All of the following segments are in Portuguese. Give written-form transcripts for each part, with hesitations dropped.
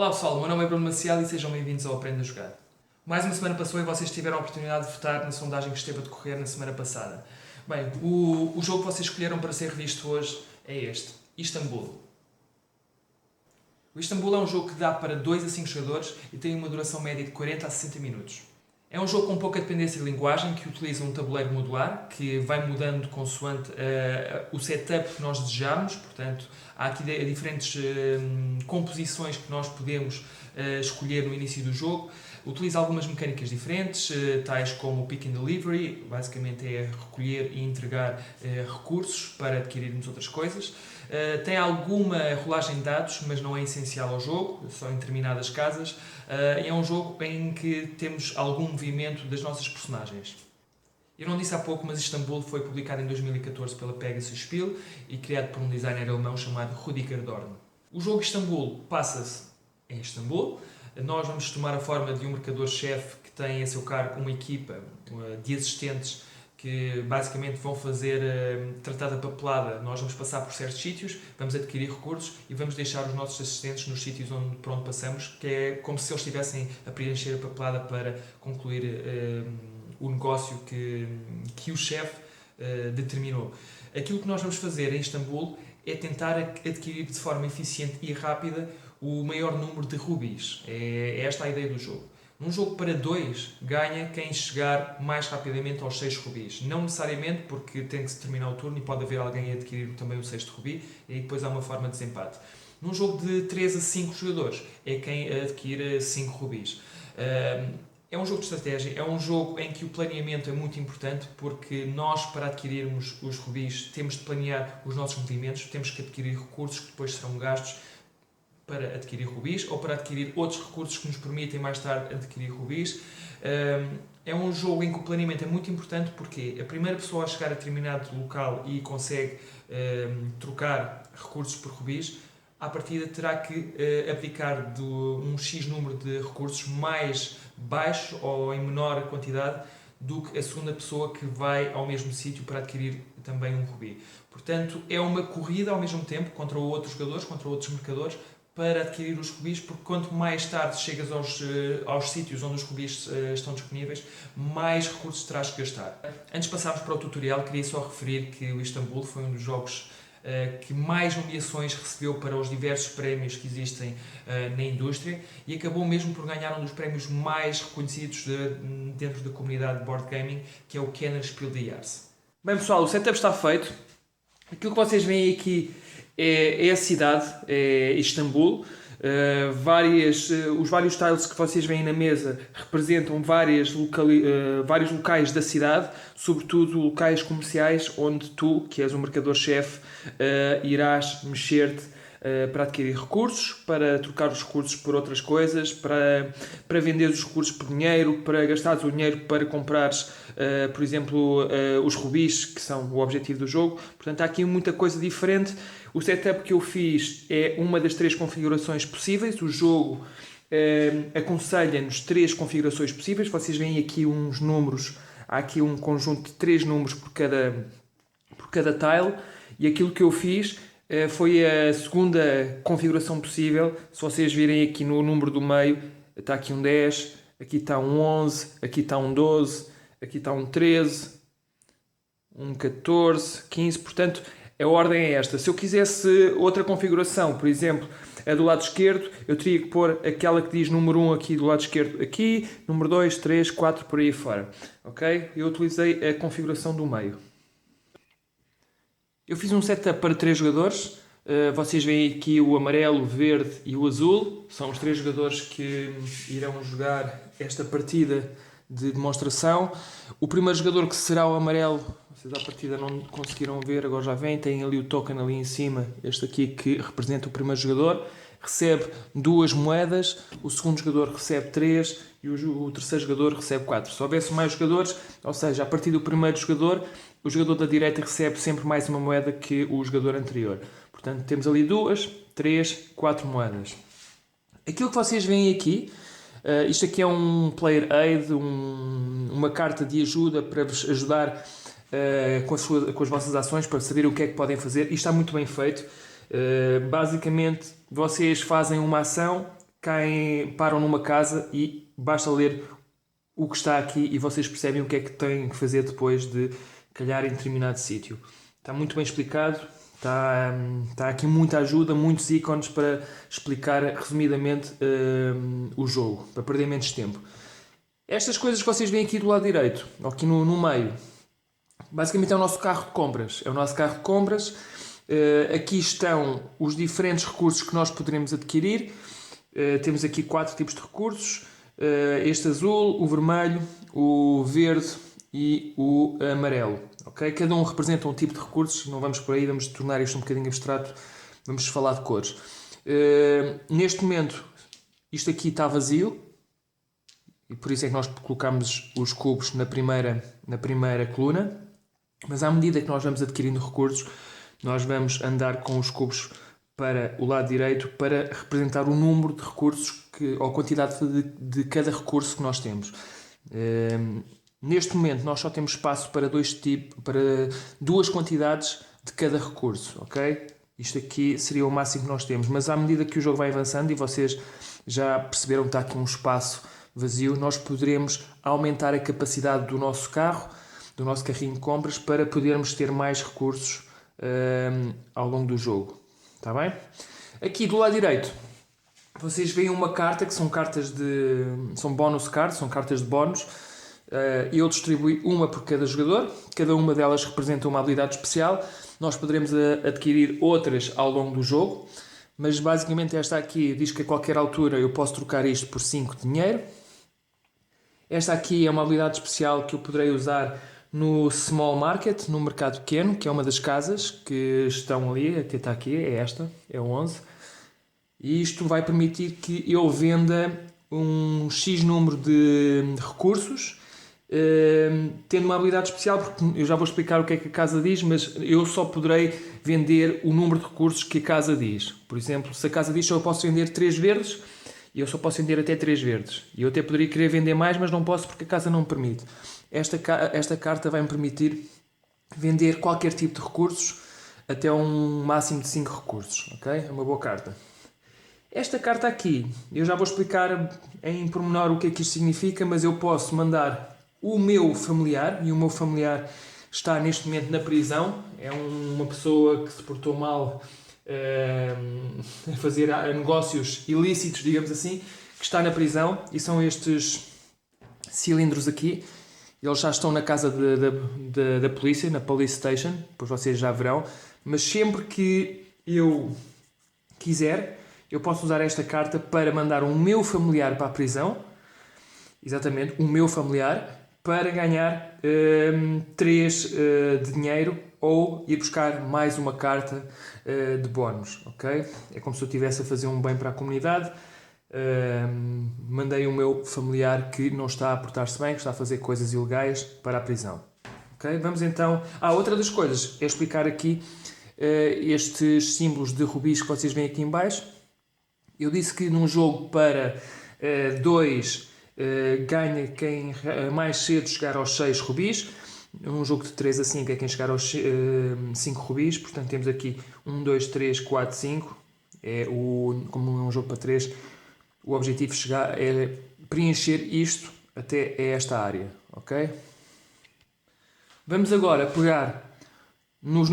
Olá pessoal, o meu nome é Bruno Maciel e sejam bem-vindos ao Aprenda a Jogar. Mais uma semana passou e vocês tiveram a oportunidade de votar na sondagem que esteve a decorrer na semana passada. Bem, o jogo que vocês escolheram para ser revisto hoje é este, Istanbul. O Istanbul é um jogo que dá para 2 a 5 jogadores e tem uma duração média de 40 a 60 minutos. É um jogo com pouca dependência de linguagem, que utiliza um tabuleiro modular, que vai mudando consoante o setup que nós desejamos. Portanto, há aqui diferentes composições que nós podemos escolher no início do jogo. Utiliza algumas mecânicas diferentes, tais como o Pick and Delivery, basicamente é recolher e entregar recursos para adquirirmos outras coisas. Tem alguma rolagem de dados, mas não é essencial ao jogo, só em determinadas casas. É um jogo em que temos algum movimento das nossas personagens. Eu não disse há pouco, mas Istanbul foi publicado em 2014 pela Pegasus Spiel e criado por um designer alemão chamado Rüdiger Dorn. O jogo Istanbul passa-se em Istambul. Nós vamos tomar a forma de um mercador-chefe que tem a seu cargo uma equipa de assistentes que basicamente vão tratar da papelada. Nós vamos passar por certos sítios, vamos adquirir recursos e vamos deixar os nossos assistentes nos sítios por onde passamos, que é como se eles estivessem a preencher a papelada para concluir o negócio que o chefe determinou. Aquilo que nós vamos fazer em Istambul é tentar adquirir de forma eficiente e rápida o maior número de rubis. É esta a ideia do jogo. Num jogo para 2, ganha quem chegar mais rapidamente aos 6 rubis. Não necessariamente, porque tem que se terminar o turno e pode haver alguém a adquirir também o 6º rubi, e aí depois há uma forma de desempate. Num jogo de 3 a 5 jogadores, é quem adquire 5 rubis. É um jogo de estratégia, é um jogo em que o planeamento é muito importante, porque nós, para adquirirmos os rubis, temos de planear os nossos movimentos, temos que adquirir recursos que depois serão gastos para adquirir rubis ou para adquirir outros recursos que nos permitem mais tarde adquirir rubis. É um jogo em que o planeamento é muito importante, porque a primeira pessoa a chegar a determinado local e consegue trocar recursos por rubis, à partida terá que abdicar de um X número de recursos mais baixo ou em menor quantidade do que a segunda pessoa que vai ao mesmo sítio para adquirir também um rubi. Portanto, é uma corrida ao mesmo tempo contra outros jogadores, contra outros mercadores, para adquirir os rubis, porque quanto mais tarde chegas aos sítios onde os rubis estão disponíveis, mais recursos terás que gastar. Antes de passarmos para o tutorial, queria só referir que o Istanbul foi um dos jogos que mais nomeações recebeu para os diversos prémios que existem na indústria e acabou mesmo por ganhar um dos prémios mais reconhecidos dentro da comunidade de board gaming, que é o Kenner Spiel des Jahres. Bem pessoal, o setup está feito. Aquilo que vocês veem aqui é a cidade, é Istambul. Os vários tiles que vocês veem na mesa representam vários locais da cidade, sobretudo locais comerciais onde tu, que és o mercador-chefe, irás mexer-te para adquirir recursos, para trocar os recursos por outras coisas, para vender os recursos por dinheiro, para gastares o dinheiro para comprares, por exemplo, os rubis, que são o objetivo do jogo. Portanto, há aqui muita coisa diferente. O setup que eu fiz é uma das 3 configurações possíveis. O jogo aconselha-nos 3 configurações possíveis. Vocês veem aqui uns números, há aqui um conjunto de 3 números por cada tile, e aquilo que eu fiz foi a segunda configuração possível. Se vocês virem aqui no número do meio, está aqui um 10, aqui está um 11, aqui está um 12, aqui está um 13, um 14, 15, portanto a ordem é esta. Se eu quisesse outra configuração, por exemplo, a do lado esquerdo, eu teria que pôr aquela que diz número 1 aqui do lado esquerdo aqui, número 2, 3, 4, por aí fora. Ok? Eu utilizei a configuração do meio. Eu fiz um setup para 3 jogadores. Vocês veem aqui o amarelo, o verde e o azul. São os 3 jogadores que irão jogar esta partida de demonstração. O primeiro jogador, que será o amarelo, vocês à partida não conseguiram ver, agora já vem, tem ali o token ali em cima, este aqui que representa o primeiro jogador, recebe 2 moedas, o segundo jogador recebe 3 e o terceiro jogador recebe 4. Se houvesse mais jogadores, ou seja, a partir do primeiro jogador, o jogador da direita recebe sempre mais uma moeda que o jogador anterior. Portanto, temos ali 2, 3, 4 moedas. Aquilo que vocês veem aqui, isto aqui é um player aid, uma carta de ajuda para vos ajudar com as vossas ações, para saber o que é que podem fazer. Isto está muito bem feito. Basicamente, vocês fazem uma ação param numa casa e basta ler o que está aqui e vocês percebem o que é que têm que fazer depois de calhar em determinado sítio. Está muito bem explicado, está aqui muita ajuda, muitos ícones para explicar resumidamente o jogo, para perder menos tempo. Estas coisas que vocês veem aqui do lado direito, aqui no meio, basicamente é o nosso carro de compras. É o nosso carro de compras. Aqui estão os diferentes recursos que nós poderemos adquirir. Temos aqui 4 tipos de recursos. Este azul, o vermelho, o verde e o amarelo. Okay? Cada um representa um tipo de recursos. Não vamos por aí, vamos tornar isto um bocadinho abstrato. Vamos falar de cores. Neste momento, isto aqui está vazio. E por isso é que nós colocamos os cubos na primeira coluna. Mas à medida que nós vamos adquirindo recursos, nós vamos andar com os cubos para o lado direito para representar o número de recursos ou a quantidade de cada recurso que nós temos. Neste momento nós só temos espaço para duas quantidades de cada recurso, ok? Isto aqui seria o máximo que nós temos, mas à medida que o jogo vai avançando e vocês já perceberam que está aqui um espaço vazio, nós poderemos aumentar a capacidade do nosso carro, do nosso carrinho de compras, para podermos ter mais recursos ao longo do jogo. Está bem? Aqui do lado direito vocês veem uma carta que são cartas são bonus cards, são cartas de bónus. Eu distribuí uma por cada jogador, cada uma delas representa uma habilidade especial. Nós poderemos adquirir outras ao longo do jogo, mas basicamente esta aqui diz que a qualquer altura eu posso trocar isto por 5 de dinheiro. Esta aqui é uma habilidade especial que eu poderei usar no Small Market, no mercado pequeno, que é uma das casas que estão ali, até está aqui, é esta, é 11. E isto vai permitir que eu venda um X número de recursos, tendo uma habilidade especial, porque eu já vou explicar o que é que a casa diz, mas eu só poderei vender o número de recursos que a casa diz. Por exemplo, se a casa diz que eu posso vender 3 verdes, eu só posso vender até 3 verdes. E eu até poderia querer vender mais, mas não posso porque a casa não me permite. Esta carta vai-me permitir vender qualquer tipo de recursos até um máximo de 5 recursos. Okay? É uma boa carta. Esta carta aqui, eu já vou explicar em pormenor o que é que isto significa, mas eu posso mandar o meu familiar, e o meu familiar está neste momento na prisão. É uma pessoa que se portou mal a fazer negócios ilícitos, digamos assim, que está na prisão, e são estes cilindros aqui. Eles já estão na casa da polícia, na police station, depois vocês já verão, mas sempre que eu quiser, eu posso usar esta carta para mandar o meu familiar para a prisão, exatamente, o meu familiar, para ganhar 3 de dinheiro ou ir buscar mais uma carta de bónus, ok? É como se eu estivesse a fazer um bem para a comunidade. Mandei o meu familiar que não está a portar-se bem, que está a fazer coisas ilegais, para a prisão. Okay? Vamos então... outra das coisas é explicar aqui estes símbolos de rubis que vocês veem aqui em baixo. Eu disse que num jogo para 2 ganha quem mais cedo chegar aos 6 rubis. Num jogo de 3 a 5 é quem chegar aos 5 rubis. Portanto temos aqui 1, 2, 3, 4, 5. Como é um jogo para 3, o objetivo é preencher isto até esta área. Ok? Vamos agora pegar no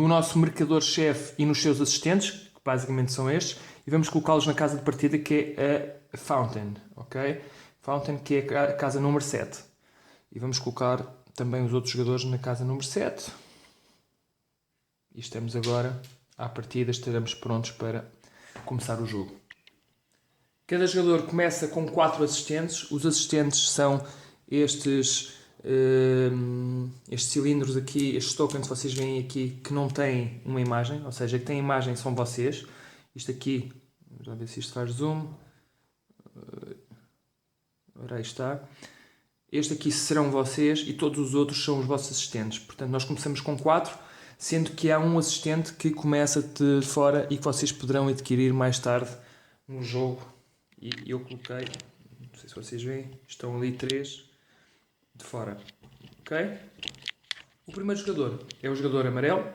nosso mercador-chefe e nos seus assistentes, que basicamente são estes, e vamos colocá-los na casa de partida, que é a Fountain, ok? Fountain, que é a casa número 7. E vamos colocar também os outros jogadores na casa número 7. E estamos agora, à partida, estaremos prontos para começar o jogo. Cada jogador começa com 4 assistentes. Os assistentes são estes cilindros aqui, estes tokens que vocês veem aqui, que não têm uma imagem, ou seja, que têm imagem são vocês. Isto aqui, vamos ver se isto faz zoom. Ora, aí está. Este aqui serão vocês e todos os outros são os vossos assistentes. Portanto, nós começamos com 4, sendo que há um assistente que começa de fora e que vocês poderão adquirir mais tarde no jogo. E eu coloquei, não sei se vocês veem, estão ali 3 de fora. Ok? O primeiro jogador é o jogador amarelo.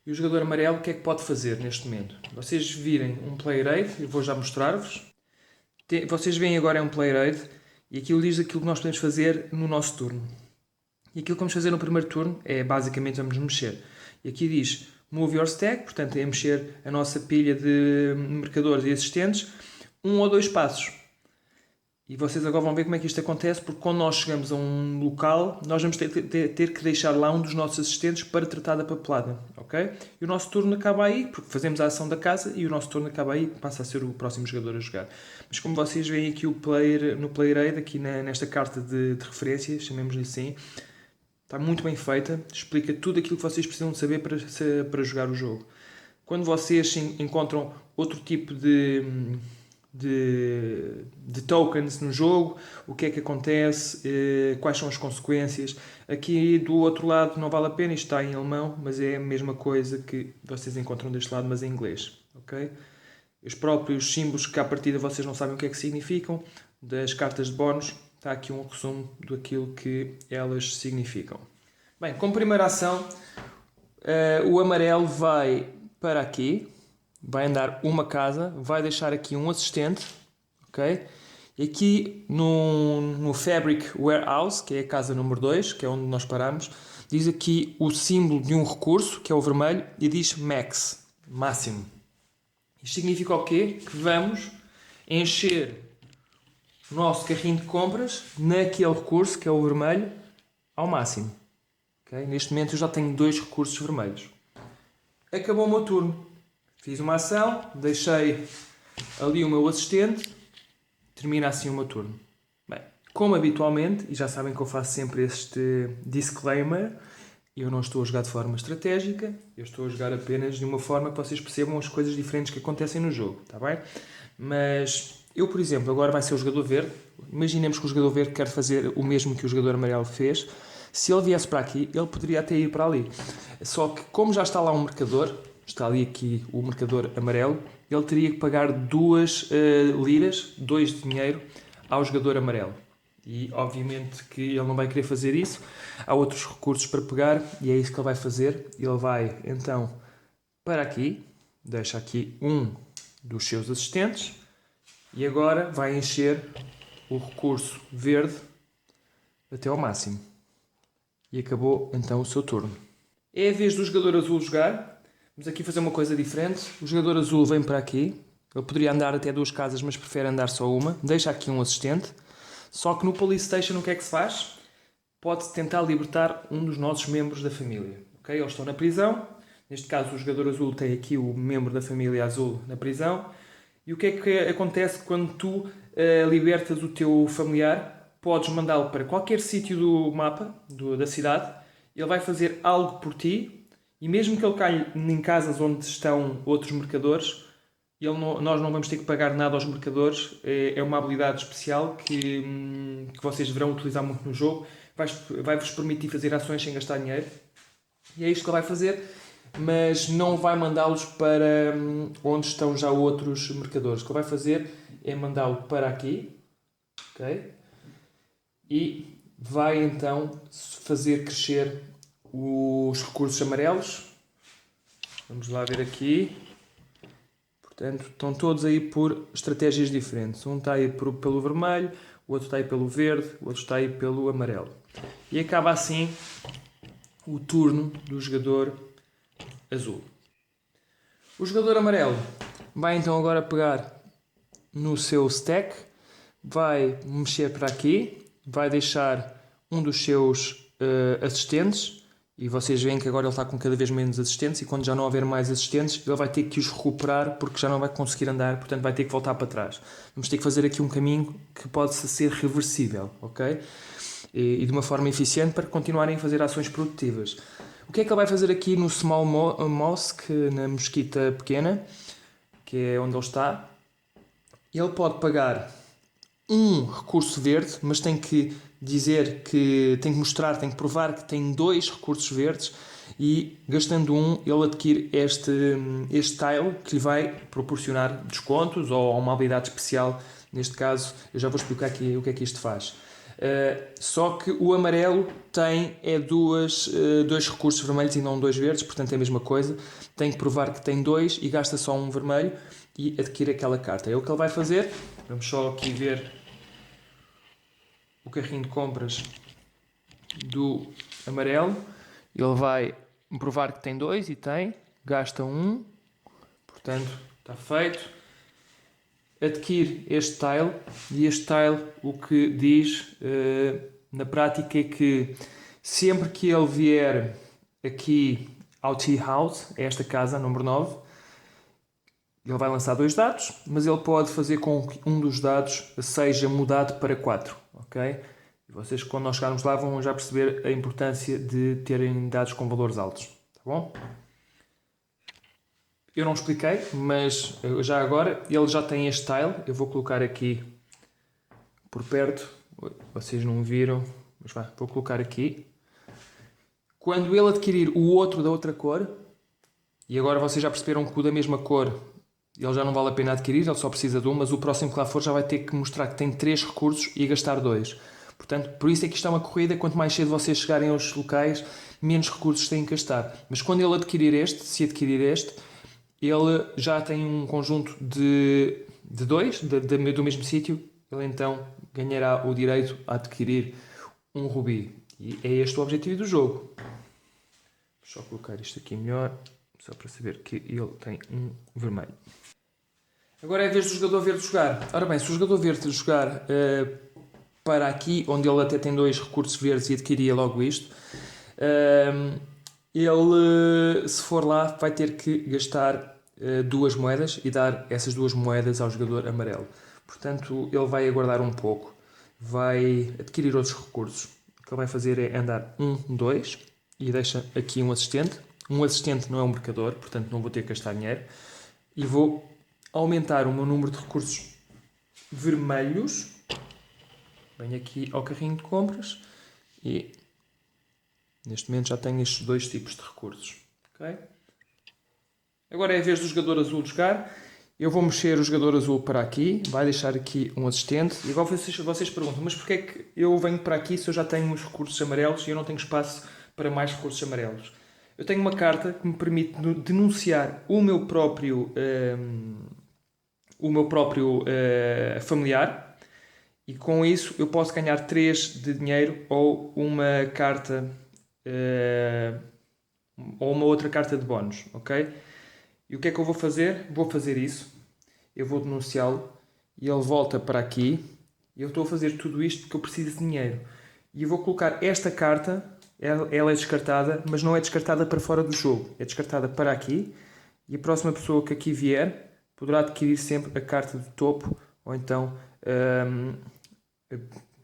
E o jogador amarelo, o que é que pode fazer neste momento? Vocês virem um player aid, eu vou já mostrar-vos. Vocês veem agora é um player aid e aquilo diz aquilo que nós podemos fazer no nosso turno. E aquilo que vamos fazer no primeiro turno é basicamente vamos mexer. E aqui diz move your stack, portanto é mexer a nossa pilha de marcadores e assistentes 1 ou 2 passos. E vocês agora vão ver como é que isto acontece, porque quando nós chegamos a um local, nós vamos ter que deixar lá um dos nossos assistentes para tratar da papelada, ok? E o nosso turno acaba aí, porque fazemos a ação da casa e o nosso turno acaba aí, passa a ser o próximo jogador a jogar. Mas como vocês veem aqui no Player Aid, aqui nesta carta de referência, chamemos-lhe assim, está muito bem feita, explica tudo aquilo que vocês precisam de saber para jogar o jogo. Quando vocês encontram outro tipo de tokens no jogo, o que é que acontece, quais são as consequências. Aqui do outro lado não vale a pena, isto está em alemão, mas é a mesma coisa que vocês encontram deste lado, mas em inglês. Okay? Os próprios símbolos que à partida vocês não sabem o que é que significam, das cartas de bónus, está aqui um resumo daquilo que elas significam. Bem, como primeira ação, o amarelo vai para aqui, vai andar uma casa, vai deixar aqui um assistente, ok? E aqui no Fabric Warehouse, que é a casa número 2, que é onde nós paramos, diz aqui o símbolo de um recurso, que é o vermelho, e diz Max, máximo. Isto significa o quê? Que vamos encher o nosso carrinho de compras naquele recurso, que é o vermelho, ao máximo. Okay? Neste momento eu já tenho 2 recursos vermelhos. Acabou o meu turno. Fiz uma ação, deixei ali o meu assistente, termina assim o meu turno. Bem, como habitualmente, e já sabem que eu faço sempre este disclaimer, eu não estou a jogar de forma estratégica, eu estou a jogar apenas de uma forma que vocês percebam as coisas diferentes que acontecem no jogo, está bem? Mas eu, por exemplo, agora vai ser o jogador verde, imaginemos que o jogador verde quer fazer o mesmo que o jogador amarelo fez, se ele viesse para aqui, ele poderia até ir para ali. Só que como já está lá um marcador, está ali aqui o marcador amarelo, ele teria que pagar 2 liras, 2 de dinheiro, ao jogador amarelo. E obviamente que ele não vai querer fazer isso, há outros recursos para pegar e é isso que ele vai fazer. Ele vai então para aqui, deixa aqui um dos seus assistentes e agora vai encher o recurso verde até ao máximo. E acabou então o seu turno. É a vez do jogador azul jogar. Vamos aqui fazer uma coisa diferente. O jogador azul vem para aqui. Ele poderia andar até 2 casas, mas prefere andar só uma. Deixa aqui um assistente. Só que no Police Station o que é que se faz? Pode-se tentar libertar um dos nossos membros da família. Okay? Eles estão na prisão. Neste caso o jogador azul tem aqui o membro da família azul na prisão. E o que é que acontece quando tu libertas o teu familiar? Podes mandá-lo para qualquer sítio do mapa, da cidade. Ele vai fazer algo por ti. E mesmo que ele caia em casas onde estão outros mercadores, nós não vamos ter que pagar nada aos mercadores. É uma habilidade especial que vocês deverão utilizar muito no jogo. Vai-vos permitir fazer ações sem gastar dinheiro. E é isto que ele vai fazer, mas não vai mandá-los para onde estão já outros mercadores. O que ele vai fazer é mandá-lo para aqui. Okay? E vai então fazer crescer os recursos amarelos. Vamos lá ver aqui. Portanto, estão todos aí por estratégias diferentes. Um está aí pelo vermelho, o outro está aí pelo verde, o outro está aí pelo amarelo. E acaba assim o turno do jogador azul. O jogador amarelo vai então agora pegar no seu stack, vai mexer para aqui, vai deixar um dos seus assistentes. E vocês veem que agora ele está com cada vez menos assistentes e quando já não houver mais assistentes ele vai ter que os recuperar porque já não vai conseguir andar, portanto vai ter que voltar para trás. Vamos ter que fazer aqui um caminho que pode ser reversível, ok? E de uma forma eficiente para continuarem a fazer ações produtivas. O que é que ele vai fazer aqui no Small Mosque, na mesquita pequena, que é onde ele está? Ele pode pagar um recurso verde, mas tem que dizer que tem que mostrar, tem que provar que tem 2 recursos verdes e gastando um ele adquire este tile que lhe vai proporcionar descontos ou uma habilidade especial. Neste caso eu já vou explicar aqui o que é que isto faz. Só que o amarelo tem dois recursos vermelhos e não dois verdes, portanto é a mesma coisa. Tem que provar que tem dois e gasta só um vermelho e adquire aquela carta. É o que ele vai fazer. Vamos só aqui ver o carrinho de compras do amarelo. Ele vai provar que tem dois e tem. Gasta um. Portanto, está feito. Adquire este tile e este tile o que diz na prática é que sempre que ele vier aqui ao Tea House, esta casa, número 9, ele vai lançar 2 dados, mas ele pode fazer com que um dos dados seja mudado para 4, ok? E vocês, quando nós chegarmos lá, vão já perceber a importância de terem dados com valores altos, tá bom? Eu não expliquei, mas já agora ele já tem este tile. Eu vou colocar aqui por perto. Vocês não viram, mas vou colocar aqui. Quando ele adquirir o outro da outra cor, e agora vocês já perceberam que o da mesma cor ele já não vale a pena adquirir, ele só precisa de um, mas o próximo que lá for já vai ter que mostrar que tem 3 recursos e gastar 2. Portanto, por isso é que isto é uma corrida. Quanto mais cedo vocês chegarem aos locais, menos recursos têm que gastar. Mas quando ele adquirir este, se adquirir este, ele já tem um conjunto de 2 do mesmo sítio. Ele então ganhará o direito a adquirir um rubi. E é este o objetivo do jogo. Vou só colocar isto aqui melhor, só para saber que ele tem um vermelho. Agora é a vez do jogador verde jogar. Ora bem, se o jogador verde jogar para aqui, onde ele até tem 2 recursos verdes e adquiria logo isto, ele, se for lá, vai ter que gastar 2 moedas e dar essas 2 moedas ao jogador amarelo. Portanto, ele vai aguardar um pouco, vai adquirir outros recursos. O que ele vai fazer é andar 1, 2 e deixa aqui um assistente. Um assistente não é um mercador, portanto não vou ter que gastar dinheiro. E vou aumentar o meu número de recursos vermelhos. Venho aqui ao carrinho de compras e neste momento já tenho estes 2 tipos de recursos. Okay? Agora é a vez do jogador azul jogar. Eu vou mexer o jogador azul para aqui, vai deixar aqui um assistente. E agora vocês perguntam, mas porquê é que eu venho para aqui se eu já tenho os recursos amarelos e eu não tenho espaço para mais recursos amarelos? Eu tenho uma carta que me permite denunciar o meu próprio familiar, e com isso eu posso ganhar 3 de dinheiro ou uma carta ou uma outra carta de bónus, ok? E o que é que eu vou fazer? Vou fazer isso, eu vou denunciá-lo e ele volta para aqui e eu estou a fazer tudo isto porque eu preciso de dinheiro. E eu vou colocar esta carta, ela é descartada, mas não é descartada para fora do jogo, é descartada para aqui e a próxima pessoa que aqui vier poderá adquirir sempre a carta de topo ou então...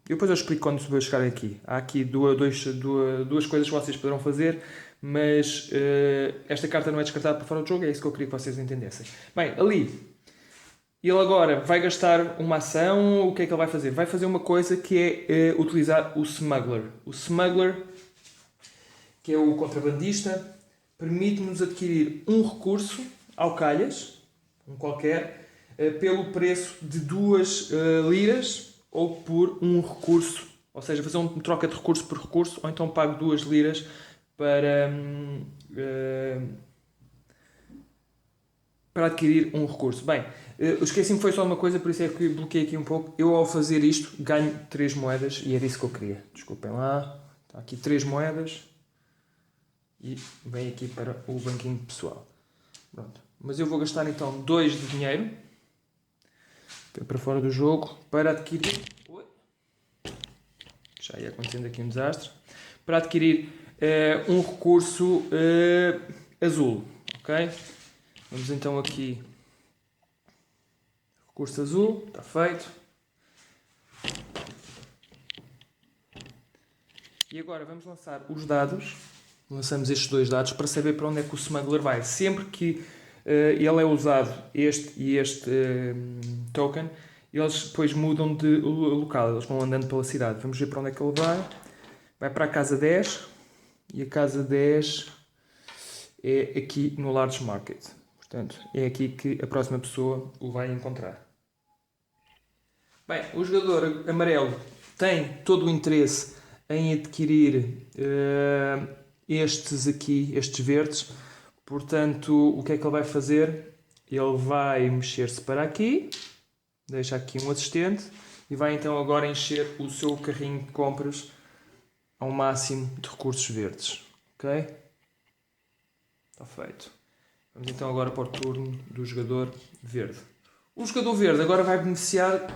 depois eu explico quando vou chegar aqui. Há aqui duas coisas que vocês poderão fazer, mas esta carta não é descartada para fora do jogo, é isso que eu queria que vocês entendessem. Bem, ali, ele agora vai gastar uma ação. O que é que ele vai fazer? Vai fazer uma coisa que é utilizar o Smuggler. O Smuggler, que é o contrabandista, permite-nos adquirir um recurso ao calhas, um qualquer, pelo preço de 2 liras ou por um recurso, ou seja, fazer uma troca de recurso por recurso, ou então pago 2 liras para adquirir um recurso. Bem, eu esqueci-me, foi só uma coisa, por isso é que bloqueei aqui um pouco. Eu, ao fazer isto, ganho 3 moedas e era isso que eu queria. Desculpem lá, está aqui 3 moedas e vem aqui para o banquinho pessoal. Pronto. Mas eu vou gastar então 2 de dinheiro para fora do jogo para adquirir... Oi. Já ia acontecendo aqui um desastre. Para adquirir um recurso azul. Ok? Vamos então aqui. Recurso azul. Está feito. E agora vamos lançar os dados. Lançamos estes 2 dados para saber para onde é que o Smuggler vai. Sempre que ele é usado, este e este token, eles depois mudam de local, eles vão andando pela cidade. Vamos ver para onde é que ele vai. Vai para a casa 10 e a casa 10 é aqui no Large Market. Portanto, é aqui que a próxima pessoa o vai encontrar. Bem, o jogador amarelo tem todo o interesse em adquirir estes aqui, estes verdes. Portanto, o que é que ele vai fazer? Ele vai mexer-se para aqui, deixa aqui um assistente e vai então agora encher o seu carrinho de compras ao máximo de recursos verdes. Ok? Está feito. Vamos então agora para o turno do jogador verde. O jogador verde agora vai beneficiar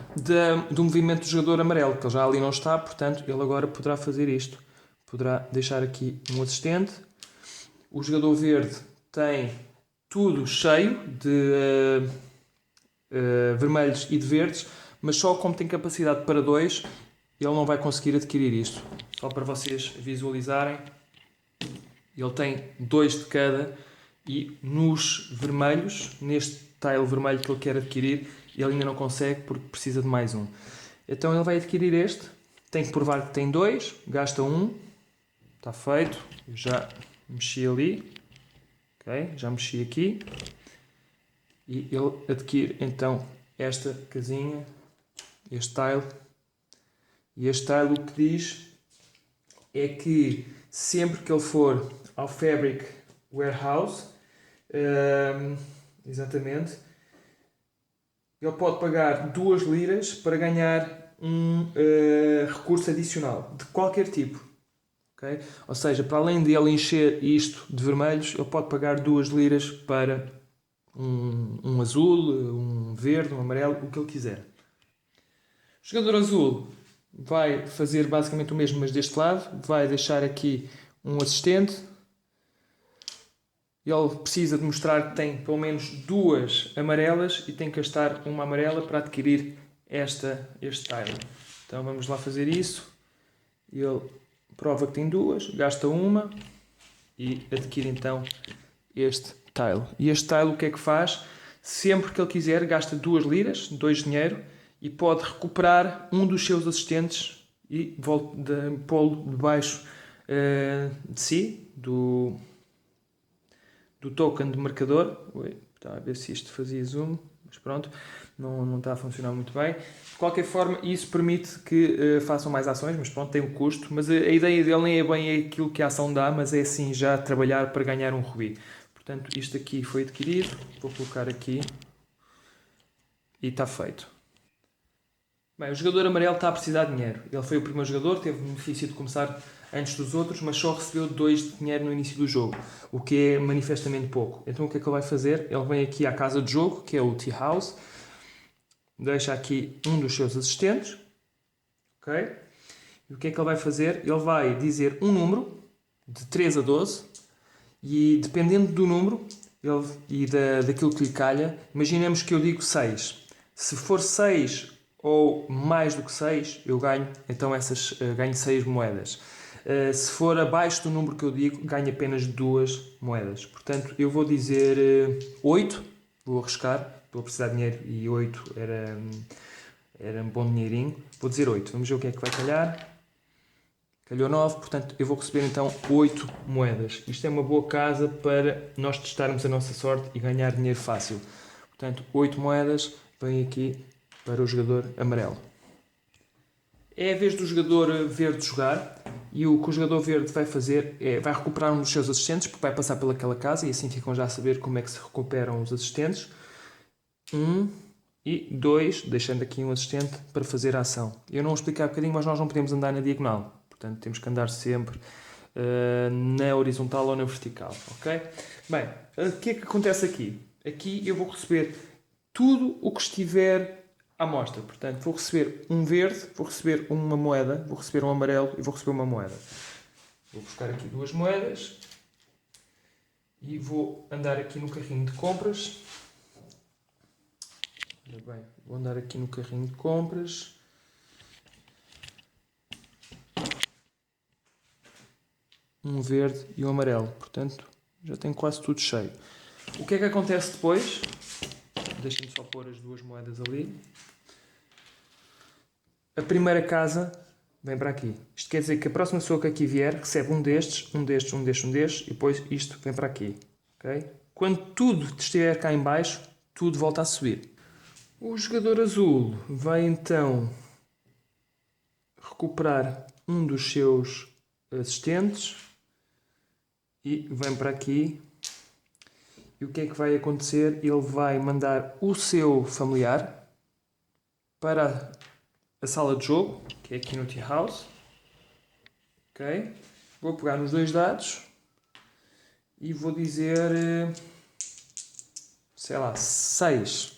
do movimento do jogador amarelo, que ele já ali não está, portanto ele agora poderá fazer isto. Poderá deixar aqui um assistente. O jogador verde tem tudo cheio de vermelhos e de verdes, mas só como tem capacidade para 2, ele não vai conseguir adquirir isto. Só para vocês visualizarem, ele tem 2 de cada e nos vermelhos, neste tile vermelho que ele quer adquirir, ele ainda não consegue porque precisa de mais um. Então ele vai adquirir este, tem que provar que tem 2, gasta 1, está feito, eu já mexi ali, ok, já mexi aqui e ele adquire então esta casinha, este tile, e este tile o que diz é que sempre que ele for ao Fabric Warehouse, exatamente, ele pode pagar 2 liras para ganhar um recurso adicional de qualquer tipo. Okay? Ou seja, para além de ele encher isto de vermelhos, ele pode pagar 2 liras para um azul, um verde, um amarelo, o que ele quiser. O jogador azul vai fazer basicamente o mesmo, mas deste lado. Vai deixar aqui um assistente. Ele precisa de mostrar que tem pelo menos 2 amarelas e tem que gastar uma amarela para adquirir este tile. Então vamos lá fazer isso. Ele prova que tem 2, gasta uma e adquire então este tile. E este tile o que é que faz? Sempre que ele quiser gasta 2 liras, 2 dinheiro, e pode recuperar um dos seus assistentes e pô-lo debaixo de si, do token de marcador. Está a ver se isto fazia zoom, mas pronto, não está a funcionar muito bem. De qualquer forma, isso permite que façam mais ações, mas pronto, tem um custo. Mas a ideia dele nem é bem aquilo que a ação dá, mas é assim já trabalhar para ganhar um rubi. Portanto, isto aqui foi adquirido, vou colocar aqui e está feito. Bem, o jogador amarelo está a precisar de dinheiro. Ele foi o primeiro jogador, teve o benefício de começar antes dos outros, mas só recebeu 2 de dinheiro no início do jogo, o que é manifestamente pouco. Então o que é que ele vai fazer? Ele vem aqui à casa de jogo, que é o Tea House, deixa aqui um dos seus assistentes, ok? E o que é que ele vai fazer? Ele vai dizer um número, de 3 a 12, e dependendo do número daquilo que lhe calha, imaginemos que eu digo 6. Se for 6 ou mais do que 6, eu ganho, então ganho 6 moedas. Se for abaixo do número que eu digo, ganho apenas 2 moedas. Portanto, eu vou dizer 8, vou arriscar, estou a precisar de dinheiro e 8 era um bom dinheirinho. Vou dizer 8, vamos ver o que é que vai calhar. Calhou 9, portanto eu vou receber então 8 moedas. Isto é uma boa casa para nós testarmos a nossa sorte e ganhar dinheiro fácil. Portanto, 8 moedas, vem aqui para o jogador amarelo. É a vez do jogador verde jogar e o que o jogador verde vai fazer é vai recuperar um dos seus assistentes, porque vai passar pelaquela casa e assim ficam já a saber como é que se recuperam os assistentes. 1 e 2, deixando aqui um assistente para fazer a ação. Eu não vou explicar um bocadinho, mas nós não podemos andar na diagonal. Portanto, temos que andar sempre na horizontal ou na vertical, ok? Bem, o que é que acontece aqui? Aqui eu vou receber tudo o que estiver à mostra. Portanto, vou receber um verde, vou receber uma moeda, vou receber um amarelo e vou receber uma moeda. Vou buscar aqui 2 moedas e vou andar aqui no carrinho de compras. Olha bem, vou andar aqui no carrinho de compras. Um verde e um amarelo. Portanto, já tenho quase tudo cheio. O que é que acontece depois? Deixem-me só pôr as 2 moedas ali. A primeira casa vem para aqui. Isto quer dizer que a próxima pessoa que aqui vier recebe um destes e depois isto vem para aqui. Okay? Quando tudo estiver cá em baixo, tudo volta a subir. O jogador azul vai então recuperar um dos seus assistentes e vem para aqui. E o que é que vai acontecer? Ele vai mandar o seu familiar para a sala de jogo, que é aqui no Tea House. Ok? Vou pegar nos dois dados e vou dizer, sei lá, 6.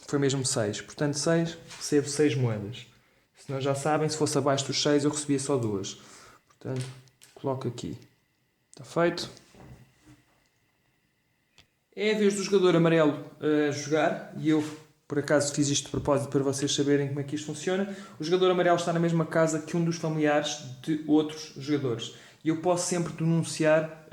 Foi mesmo 6. Portanto, 6, recebo 6 moedas. Se não já sabem, se fosse abaixo dos 6 eu recebia só 2. Portanto, coloco aqui. Está feito. É a vez do jogador amarelo a jogar e eu, por acaso, fiz isto de propósito para vocês saberem como é que isto funciona. O jogador amarelo está na mesma casa que um dos familiares de outros jogadores. E eu posso sempre denunciar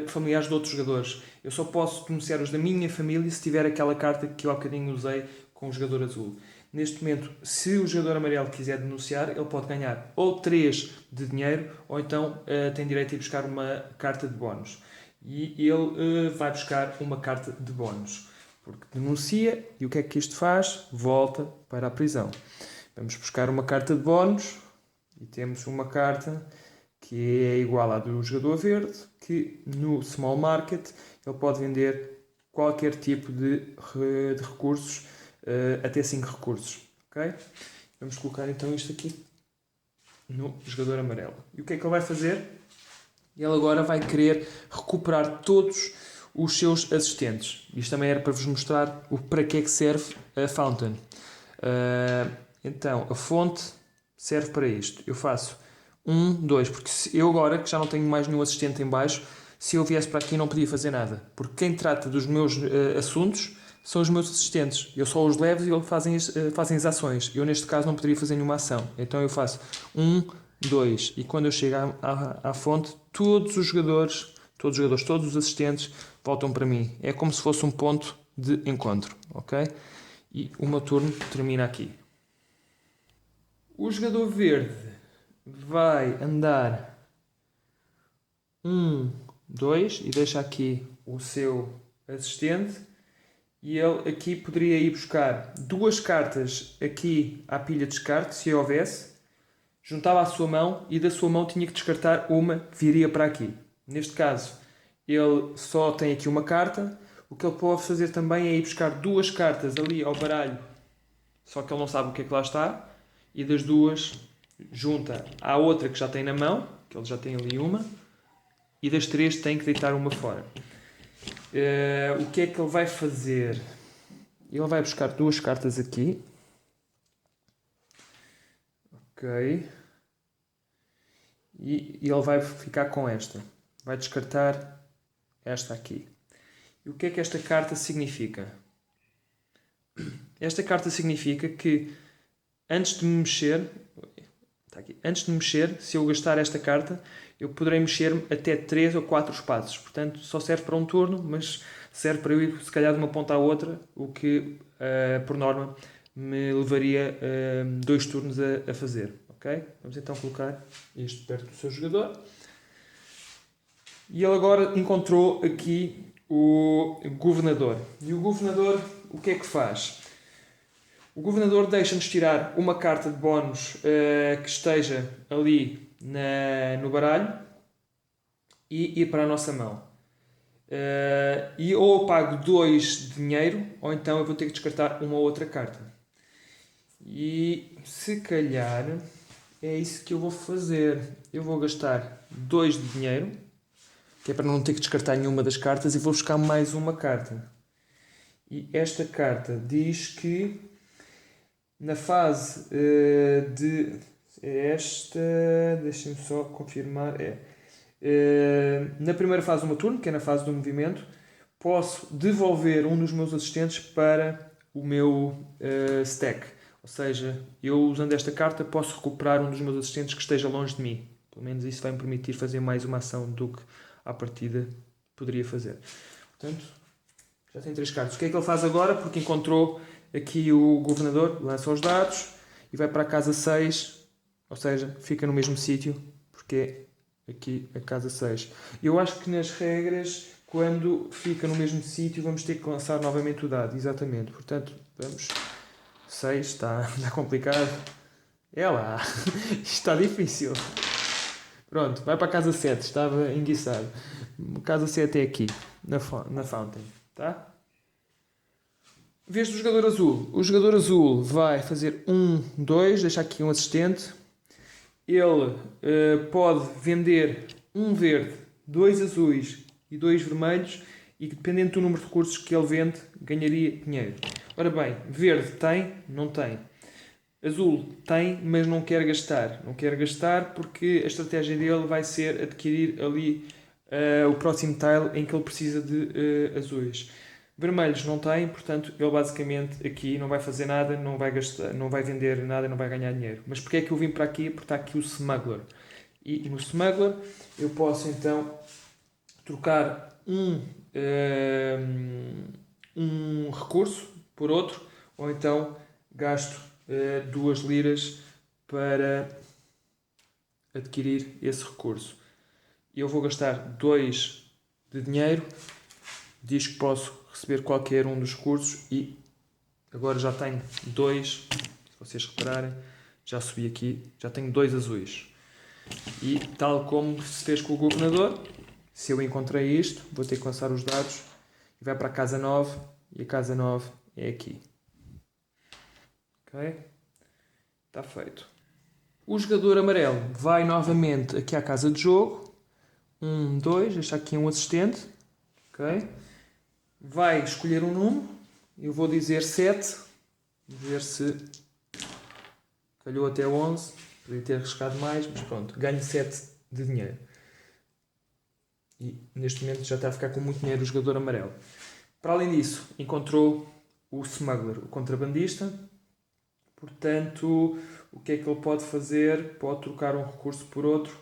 familiares de outros jogadores. Eu só posso denunciar os da minha família se tiver aquela carta que eu há bocadinho usei com o jogador azul. Neste momento, se o jogador amarelo quiser denunciar, ele pode ganhar ou 3 de dinheiro ou então tem direito a ir buscar uma carta de bónus. E ele vai buscar uma carta de bónus. Porque denuncia e o que é que isto faz? Volta para a prisão. Vamos buscar uma carta de bónus e temos uma carta que é igual à do jogador verde, que no small market ele pode vender qualquer tipo de recursos, até 5 recursos. Okay? Vamos colocar então isto aqui no jogador amarelo. E o que é que ele vai fazer? Ele agora vai querer recuperar todos os seus assistentes. Isto também era para vos mostrar para que é que serve a Fountain. Então, a fonte serve para isto. Eu faço 1, 2, porque eu agora, que já não tenho mais nenhum assistente em baixo, se eu viesse para aqui não podia fazer nada. Porque quem trata dos meus assuntos são os meus assistentes. Eu só os levo e eles fazem as ações. Eu, neste caso, não poderia fazer nenhuma ação. Então, eu faço 1, 2. E quando eu chego à fonte, todos os jogadores, todos os assistentes voltam para mim. É como se fosse um ponto de encontro. Ok? E o meu turno termina aqui. O jogador verde vai andar 1, 2 e deixa aqui o seu assistente. E ele aqui poderia ir buscar 2 cartas aqui à pilha de descarte, se houvesse. Juntava à sua mão e da sua mão tinha que descartar uma que viria para aqui. Neste caso, ele só tem aqui uma carta. O que ele pode fazer também é ir buscar 2 cartas ali ao baralho, só que ele não sabe o que é que lá está, e das 2 junta à outra que já tem na mão, que ele já tem ali uma, e das 3 tem que deitar uma fora. O que é que ele vai fazer? Ele vai buscar 2 cartas aqui. Ok. E ele vai ficar com esta. Vai descartar esta aqui. E o que é que esta carta significa? Esta carta significa que antes de me mexer, se eu gastar esta carta, eu poderei mexer-me até 3 ou 4 espaços. Portanto, só serve para um turno, mas serve para eu ir, se calhar, de uma ponta à outra, o que, por norma, me levaria 2 turnos a fazer. Okay? Vamos então colocar isto perto do seu jogador. E ele agora encontrou aqui o governador. E o governador, o que é que faz? O governador deixa-nos tirar uma carta de bónus que esteja ali no baralho e ir para a nossa mão. E ou eu pago 2 de dinheiro, ou então eu vou ter que descartar uma outra carta. E se calhar é isso que eu vou fazer. Eu vou gastar 2 de dinheiro, que é para não ter que descartar nenhuma das cartas, e vou buscar mais uma carta. E esta carta diz que na fase deixem-me só confirmar, na primeira fase do meu turno, que é na fase do movimento, posso devolver um dos meus assistentes para o meu stack. Ou seja, eu usando esta carta posso recuperar um dos meus assistentes que esteja longe de mim. Pelo menos isso vai me permitir fazer mais uma ação do que à partida poderia fazer. Portanto, já tem 3 cartas. O que é que ele faz agora? Porque encontrou aqui o governador, lança os dados e vai para a casa 6, ou seja, fica no mesmo sítio, porque é aqui a casa 6. Eu acho que nas regras, quando fica no mesmo sítio, vamos ter que lançar novamente o dado, exatamente. Portanto, vamos, 6, está complicado. É lá. Isto está difícil. Pronto, vai para a casa 7. Estava enguiçado. Casa 7 é aqui, na Fountain. Tá? Vez do jogador azul. O jogador azul vai fazer 1, 2. Deixa aqui um assistente. Ele pode vender um verde, 2 azuis e 2 vermelhos. E dependendo do número de recursos que ele vende, ganharia dinheiro. Ora bem, verde tem? Não tem. Azul tem, mas não quer gastar. Não quer gastar porque a estratégia dele vai ser adquirir ali o próximo tile em que ele precisa de azuis. Vermelhos não tem, portanto, ele basicamente aqui não vai fazer nada, não vai gastar, não vai vender nada, não vai ganhar dinheiro. Mas porquê é que eu vim para aqui? Porque está aqui o Smuggler. E no Smuggler eu posso então trocar um recurso por outro, ou então gasto 2 liras para adquirir esse recurso. Eu vou gastar 2 de dinheiro, diz que posso receber qualquer um dos recursos e agora já tenho 2, se vocês repararem, já subi aqui, já tenho 2 azuis. E tal como se fez com o governador, se eu encontrei isto, vou ter que lançar os dados e vai para a casa 9 e a casa 9 é aqui. Ok? Está feito. O jogador amarelo vai novamente aqui à casa de jogo. 1, 2, deixa aqui um assistente. Ok? Vai escolher um número. Eu vou dizer 7. Vamos ver se calhou até 11. Podia ter arriscado mais, mas pronto. Ganho 7 de dinheiro. E neste momento já está a ficar com muito dinheiro o jogador amarelo. Para além disso, encontrou o Smuggler, o contrabandista. Portanto, o que é que ele pode fazer? Pode trocar um recurso por outro.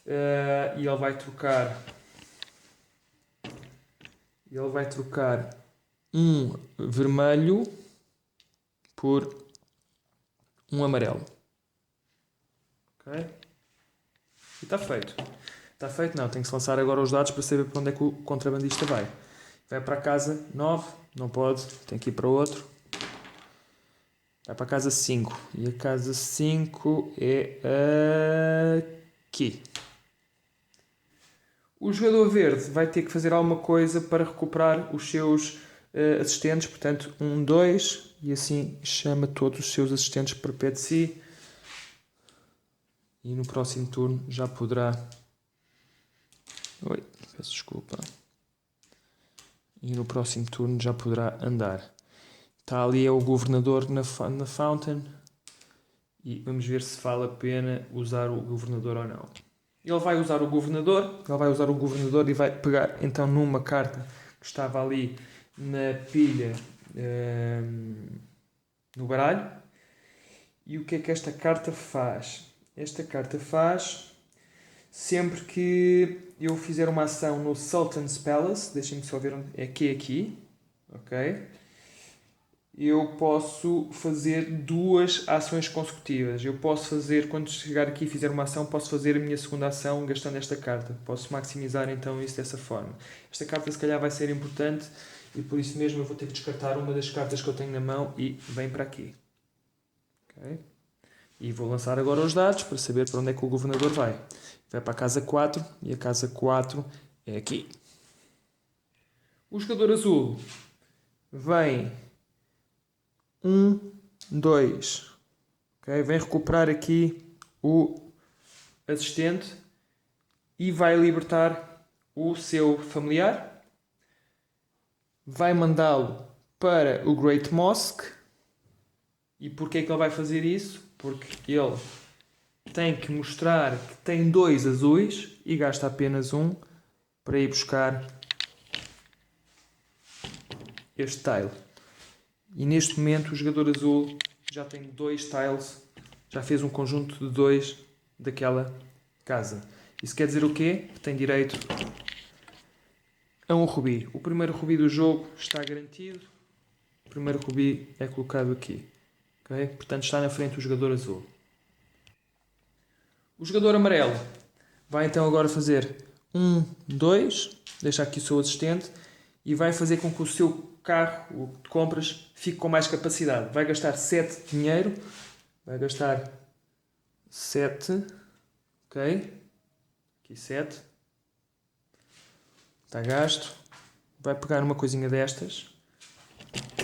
E ele vai trocar um vermelho por um amarelo. Ok? E está feito. Está feito? Não, tem que se lançar agora os dados para saber para onde é que o contrabandista vai. Vai para a casa 9, não pode, tem que ir para outro. Vai para a casa 5. E a casa 5 é aqui. O jogador verde vai ter que fazer alguma coisa para recuperar os seus assistentes. Portanto, 1, 2. E assim chama todos os seus assistentes para pé de si. E no próximo turno já poderá... Oi, peço desculpa. E no próximo turno já poderá andar. Está ali é o governador na Fountain. E vamos ver se vale a pena usar o governador ou não. Ele vai usar o governador e vai pegar então numa carta que estava ali na pilha no baralho. E o que é que esta carta faz? Esta carta faz sempre que eu fizer uma ação no Sultan's Palace, deixem-me só ver onde é que é aqui, ok? Eu posso fazer 2 ações consecutivas. Eu posso fazer, quando chegar aqui e fizer uma ação, posso fazer a minha segunda ação gastando esta carta. Posso maximizar então isso dessa forma. Esta carta se calhar vai ser importante e por isso mesmo eu vou ter que descartar uma das cartas que eu tenho na mão e vem para aqui. Okay? E vou lançar agora os dados para saber para onde é que o governador vai. Vai para a casa 4 e a casa 4 é aqui. O jogador azul vem 1, 2. Okay? Vem recuperar aqui o assistente e vai libertar o seu familiar. Vai mandá-lo para o Great Mosque. E porquê é que ele vai fazer isso? Porque ele tem que mostrar que tem 2 azuis e gasta apenas 1 para ir buscar este tile. E neste momento o jogador azul já tem 2 tiles, já fez um conjunto de 2 daquela casa. Isso quer dizer o quê? Que tem direito a um rubi. O primeiro rubi do jogo está garantido. O primeiro rubi é colocado aqui. Okay? Portanto está na frente do jogador azul. O jogador amarelo vai então agora fazer 1, 2, deixa aqui o seu assistente e vai fazer com que o seu carro de compras fique com mais capacidade. Vai gastar 7 de dinheiro vai gastar 7, ok? Aqui 7. Está gasto. Vai pegar uma coisinha destas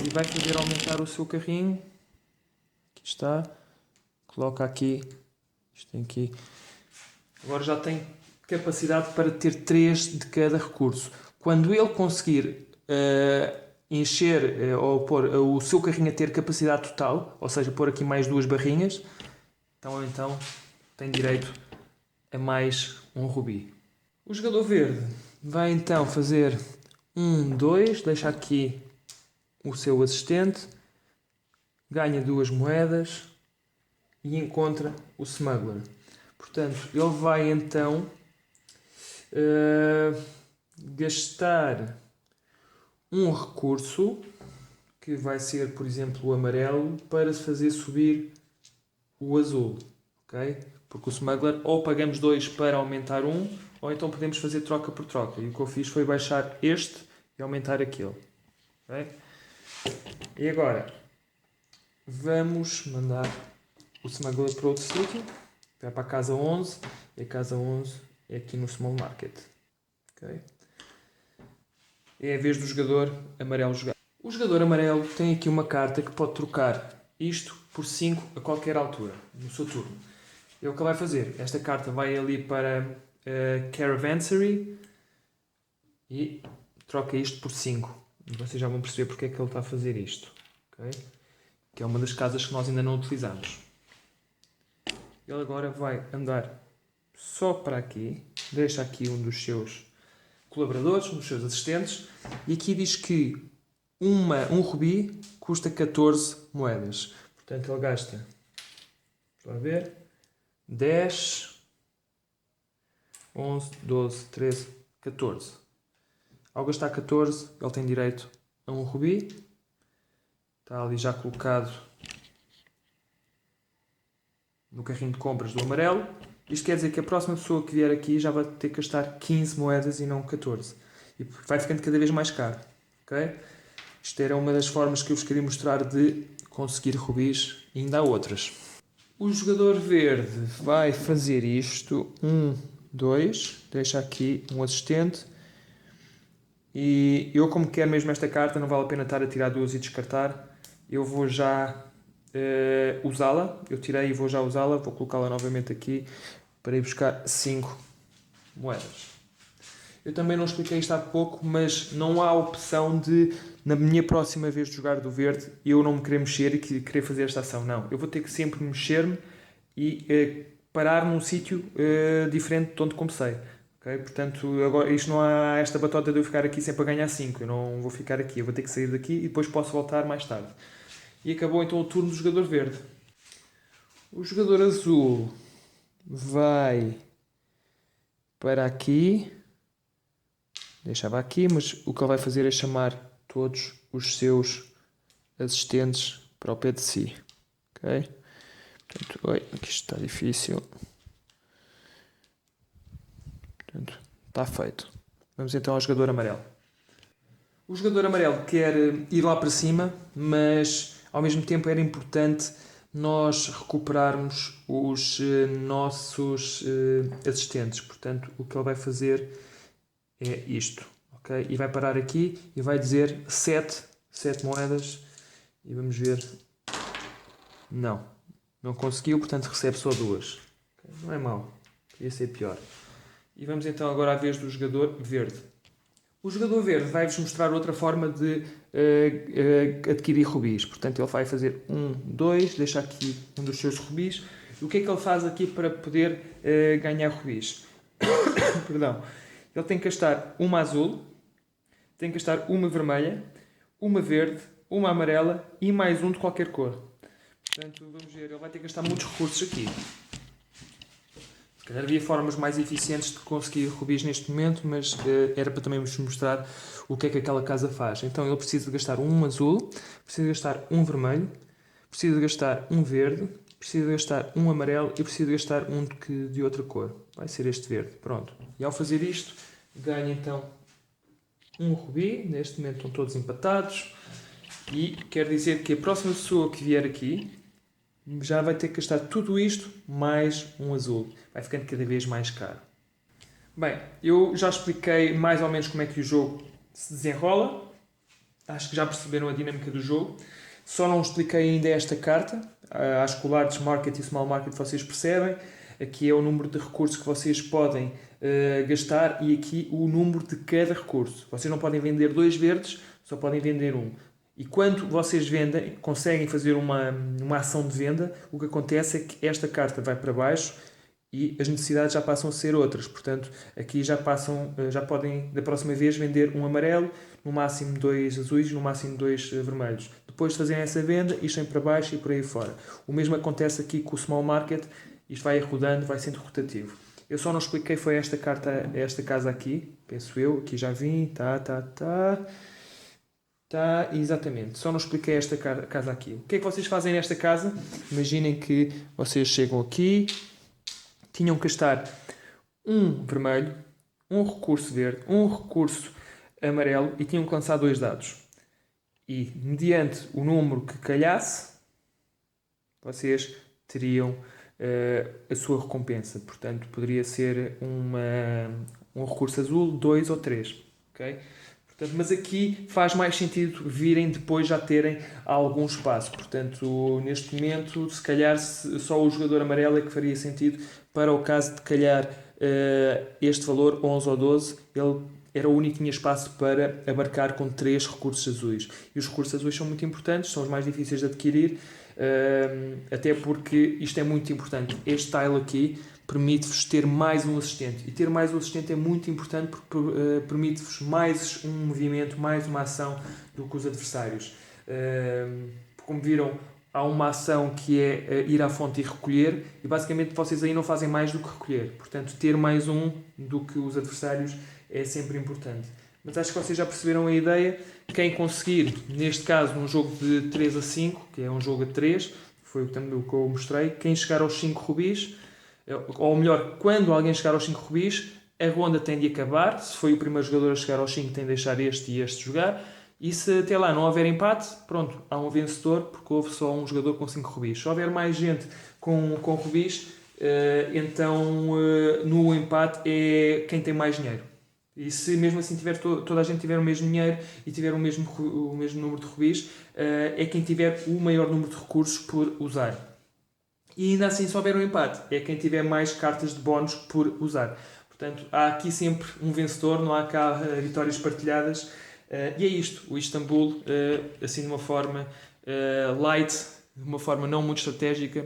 e vai fazer aumentar o seu carrinho. Aqui está. Coloca aqui. Isto tem aqui. Agora já tem capacidade para ter 3 de cada recurso. Quando ele conseguir encher ou pôr o seu carrinho a ter capacidade total, ou seja, pôr aqui mais 2 barrinhas, então tem direito a mais um rubi. O jogador verde vai então fazer 1, 2, deixa aqui o seu assistente, ganha 2 moedas e encontra o smuggler. Portanto, ele vai então gastar um recurso, que vai ser, por exemplo, o amarelo, para fazer subir o azul. Okay? Porque o smuggler, ou pagamos 2 para aumentar 1, ou então podemos fazer troca por troca. E o que eu fiz foi baixar este e aumentar aquele. Okay? E agora, vamos mandar o smuggler para outro sítio. Vai para a casa 11, e a casa 11 é aqui no Small Market. Okay? É a vez do jogador amarelo jogar. O jogador amarelo tem aqui uma carta que pode trocar isto por 5 a qualquer altura, no seu turno. E o que ele vai fazer? Esta carta vai ali para Caravansary e troca isto por 5. E vocês já vão perceber porque é que ele está a fazer isto. Okay? Que é uma das casas que nós ainda não utilizamos. Ele agora vai andar só para aqui, deixa aqui um dos seus colaboradores, um dos seus assistentes, e aqui diz que um rubi custa 14 moedas. Portanto, ele gasta, para ver, 10, 11, 12, 13, 14. Ao gastar 14, ele tem direito a um rubi. Está ali já colocado no carrinho de compras do amarelo. Isto quer dizer que a próxima pessoa que vier aqui já vai ter que gastar 15 moedas e não 14. E vai ficando cada vez mais caro. Okay? Isto era uma das formas que eu vos queria mostrar de conseguir rubis, e ainda há outras. O jogador verde vai fazer isto. 1, 2. Deixa aqui um assistente. E eu, como quero mesmo esta carta, não vale a pena estar a tirar 2 e descartar. Eu vou já usá-la. Eu tirei e vou já usá-la. Vou colocá-la novamente aqui para ir buscar 5 moedas. Eu também não expliquei isto há pouco, mas não há opção de, na minha próxima vez de jogar do verde, eu não me querer mexer e querer fazer esta ação. Não, eu vou ter que sempre mexer-me e parar num sítio diferente de onde comecei. Okay? Portanto, agora, isto não há esta batota de eu ficar aqui sempre a ganhar 5. Eu não vou ficar aqui, eu vou ter que sair daqui e depois posso voltar mais tarde. E acabou então o turno do jogador verde. O jogador azul vai para aqui. Deixava aqui, mas o que ele vai fazer é chamar todos os seus assistentes para o pé de si. Ok? Portanto, aqui está difícil. Portanto, está feito. Vamos então ao jogador amarelo. O jogador amarelo quer ir lá para cima, mas ao mesmo tempo era importante nós recuperarmos os nossos assistentes. Portanto, o que ele vai fazer é isto, ok? E vai parar aqui e vai dizer 7 moedas e vamos ver. Não conseguiu, portanto recebe só 2. Okay? Não é mau, podia ser pior. E vamos então agora à vez do jogador verde. O jogador verde vai-vos mostrar outra forma de adquirir rubis. Portanto, ele vai fazer 1, 2, deixa aqui um dos seus rubis. E o que é que ele faz aqui para poder ganhar rubis? Perdão. Ele tem que gastar uma azul, tem que gastar uma vermelha, uma verde, uma amarela e mais um de qualquer cor. Portanto, vamos ver, ele vai ter que gastar muitos recursos aqui. Se calhar havia formas mais eficientes de conseguir rubis neste momento, mas era para também vos mostrar o que é que aquela casa faz. Então ele precisa de gastar um azul, precisa de gastar um vermelho, precisa de gastar um verde, precisa de gastar um amarelo e precisa de gastar um de outra cor. Vai ser este verde. Pronto. E ao fazer isto, ganha então um rubi. Neste momento estão todos empatados. E quer dizer que a próxima pessoa que vier aqui já vai ter que gastar tudo isto mais um azul. Vai ficando cada vez mais caro. Bem, eu já expliquei mais ou menos como é que o jogo se desenrola. Acho que já perceberam a dinâmica do jogo. Só não expliquei ainda esta carta. Acho que o Large Market e o Small Market vocês percebem. Aqui é o número de recursos que vocês podem gastar e aqui o número de cada recurso. Vocês não podem vender 2 verdes, só podem vender um. E quando vocês vendem, conseguem fazer uma ação de venda, o que acontece é que esta carta vai para baixo e as necessidades já passam a ser outras. Portanto, aqui já podem, da próxima vez, vender um amarelo, no máximo 2 azuis, no máximo 2 vermelhos. Depois de fazerem essa venda, isto vem para baixo e por aí fora. O mesmo acontece aqui com o Small Market, isto vai rodando, vai sendo rotativo. Eu só não expliquei foi esta casa aqui, penso eu, aqui já vim, Tá, exatamente. Só não expliquei esta casa aqui. O que é que vocês fazem nesta casa? Imaginem que vocês chegam aqui, tinham que gastar um vermelho, um recurso verde, um recurso amarelo e tinham que lançar 2 dados. E, mediante o número que calhasse, vocês teriam a sua recompensa. Portanto, poderia ser um recurso azul, 2 ou 3. Okay? Portanto, mas aqui faz mais sentido virem depois já terem algum espaço. Portanto, neste momento, se calhar só o jogador amarelo é que faria sentido para o caso de calhar este valor 11 ou 12, ele era o único que tinha espaço para abarcar com 3 recursos azuis. E os recursos azuis são muito importantes, são os mais difíceis de adquirir, até porque isto é muito importante. Este tile aqui permite-vos ter mais um assistente. E ter mais um assistente é muito importante porque permite-vos mais um movimento, mais uma ação do que os adversários. Como viram, há uma ação que é ir à fonte e recolher, e basicamente vocês aí não fazem mais do que recolher. Portanto, ter mais um do que os adversários é sempre importante. Mas acho que vocês já perceberam a ideia. Quem conseguir, neste caso, num jogo de 3 a 5, que é um jogo a 3, foi também o que eu mostrei, quem chegar aos 5 rubis, ou melhor, quando alguém chegar aos 5 rubis, a ronda tem de acabar. Se foi o primeiro jogador a chegar aos 5, tem de deixar este e este jogar. E se até lá não houver empate, pronto, há um vencedor, porque houve só um jogador com 5 rubis. Se houver mais gente com rubis, então no empate é quem tem mais dinheiro. E se mesmo assim toda a gente tiver o mesmo dinheiro e tiver o mesmo número de rubis, é quem tiver o maior número de recursos por usar. E ainda assim, se houver um empate, é quem tiver mais cartas de bónus por usar. Portanto, há aqui sempre um vencedor, não há cá vitórias partilhadas. E é isto, o Istambul, assim de uma forma light, de uma forma não muito estratégica,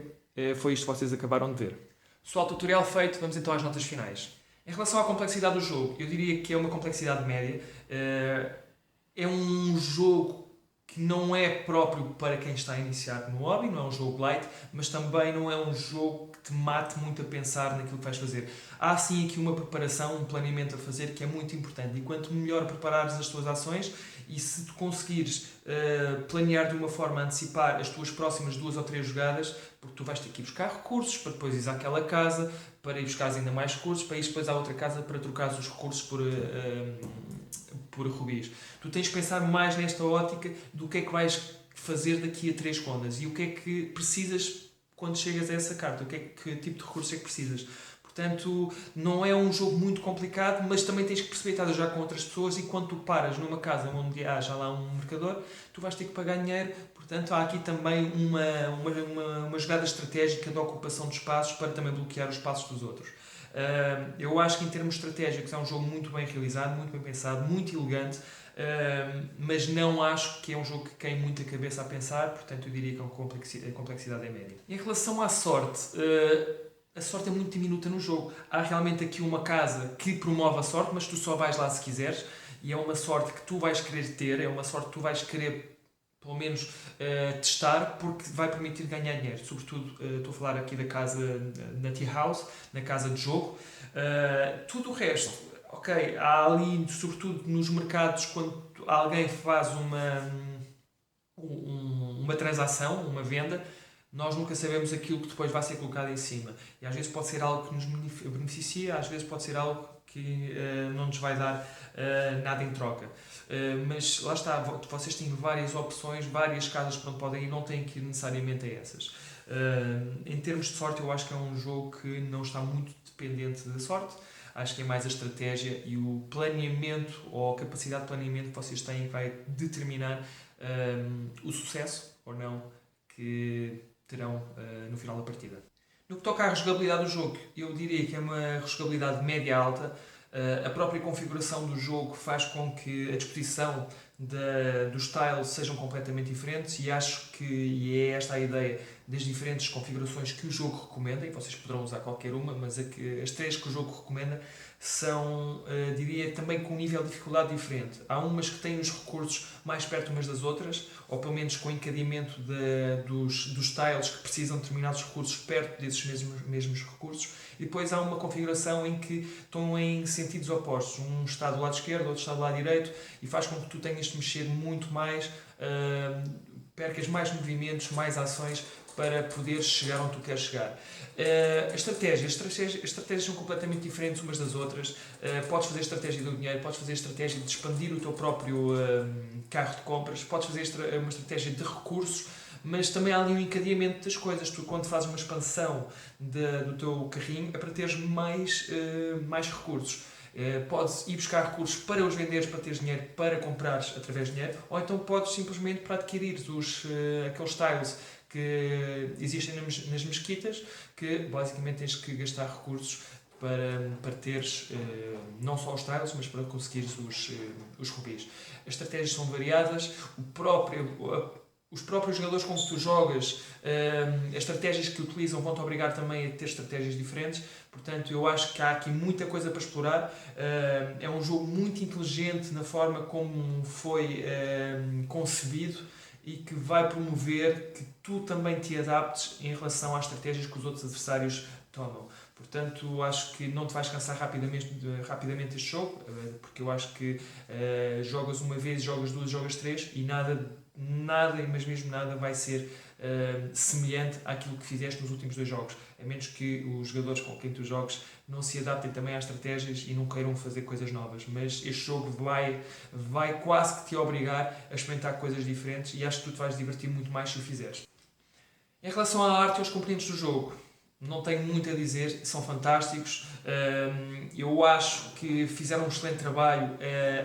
foi isto que vocês acabaram de ver. Pessoal, tutorial feito, vamos então às notas finais. Em relação à complexidade do jogo, eu diria que é uma complexidade média. É um jogo que não é próprio para quem está a iniciar no hobby, não é um jogo light, mas também não é um jogo que te mate muito a pensar naquilo que vais fazer. Há sim aqui uma preparação, um planeamento a fazer que é muito importante. E quanto melhor preparares as tuas ações e se tu conseguires planear de uma forma a antecipar as tuas próximas 2 ou 3 jogadas, porque tu vais ter que ir buscar recursos para depois ir àquela casa, para ir buscar ainda mais recursos, para ir depois à outra casa para trocar os recursos por rubis. Tu tens de pensar mais nesta ótica do que é que vais fazer daqui a 3 rondas e o que é que precisas quando chegas a essa carta, que tipo de recursos é que precisas. Portanto, não é um jogo muito complicado, mas também tens que perceber, estás a jogar com outras pessoas e quando tu paras numa casa onde há já lá um mercador, tu vais ter que pagar dinheiro. Portanto, há aqui também uma jogada estratégica de ocupação de espaços para também bloquear os espaços dos outros. Eu acho que em termos estratégicos é um jogo muito bem realizado, muito bem pensado, muito elegante, mas não acho que é um jogo que queime muito a cabeça a pensar, portanto eu diria que a complexidade é média. Em relação à sorte, a sorte é muito diminuta no jogo. Há realmente aqui uma casa que promove a sorte, mas tu só vais lá se quiseres, e é uma sorte que tu vais querer ter, é uma sorte que tu vais querer pelo menos testar, porque vai permitir ganhar dinheiro. Sobretudo, estou a falar aqui da casa na Tea House, na casa de jogo. Tudo o resto, ok, há ali, sobretudo nos mercados, quando alguém faz uma transação, uma venda, nós nunca sabemos aquilo que depois vai ser colocado em cima. E às vezes pode ser algo que nos beneficia, às vezes pode ser algo que não nos vai dar nada em troca. Mas lá está, vocês têm várias opções, várias casas para onde podem ir, não têm que ir necessariamente a essas. Em termos de sorte, eu acho que é um jogo que não está muito dependente da sorte. Acho que é mais a estratégia e o planeamento ou a capacidade de planeamento que vocês têm que vai determinar o sucesso ou não que terão no final da partida. No que toca à rejogabilidade do jogo, eu diria que é uma rejogabilidade média-alta. A própria configuração do jogo faz com que a disposição dos tiles sejam completamente diferentes e acho que e é esta a ideia das diferentes configurações que o jogo recomenda, e vocês poderão usar qualquer uma, mas as três que o jogo recomenda são, diria, também com um nível de dificuldade diferente. Há umas que têm os recursos mais perto umas das outras, ou pelo menos com o encadeamento dos tiles que precisam de determinados recursos perto desses mesmos recursos, e depois há uma configuração em que estão em sentidos opostos. Um está do lado esquerdo, outro está do lado direito, e faz com que tu tenhas de mexer muito mais, percas mais movimentos, mais ações, para poderes chegar onde tu queres chegar. As estratégias são completamente diferentes umas das outras. Podes fazer estratégia do dinheiro, podes fazer estratégia de expandir o teu próprio carro de compras, podes fazer uma estratégia de recursos, mas também há ali um encadeamento das coisas. Tu, quando fazes uma expansão do teu carrinho, é para teres mais recursos. Podes ir buscar recursos para os venderes, para teres dinheiro, para comprares através de dinheiro, ou então podes simplesmente para adquirir aqueles tiles que existem nas mesquitas, que basicamente tens que gastar recursos para teres não só os tiles, mas para conseguires os rubis. As estratégias são variadas, os próprios jogadores com que tu jogas, as estratégias que utilizam vão-te obrigar também a ter estratégias diferentes, portanto eu acho que há aqui muita coisa para explorar. É um jogo muito inteligente na forma como foi concebido e que vai promover que tu também te adaptes em relação às estratégias que os outros adversários tomam. Portanto, acho que não te vais cansar rapidamente este jogo, porque eu acho que jogas uma vez, jogas duas, jogas três e nada, mas mesmo nada vai ser semelhante àquilo que fizeste nos últimos dois jogos, a menos que os jogadores com quem tu jogues não se adaptem também às estratégias e não queiram fazer coisas novas. Mas este jogo vai quase que te obrigar a experimentar coisas diferentes e acho que tu te vais divertir muito mais se o fizeres. Em relação à arte e aos componentes do jogo, não tenho muito a dizer, são fantásticos. Eu acho que fizeram um excelente trabalho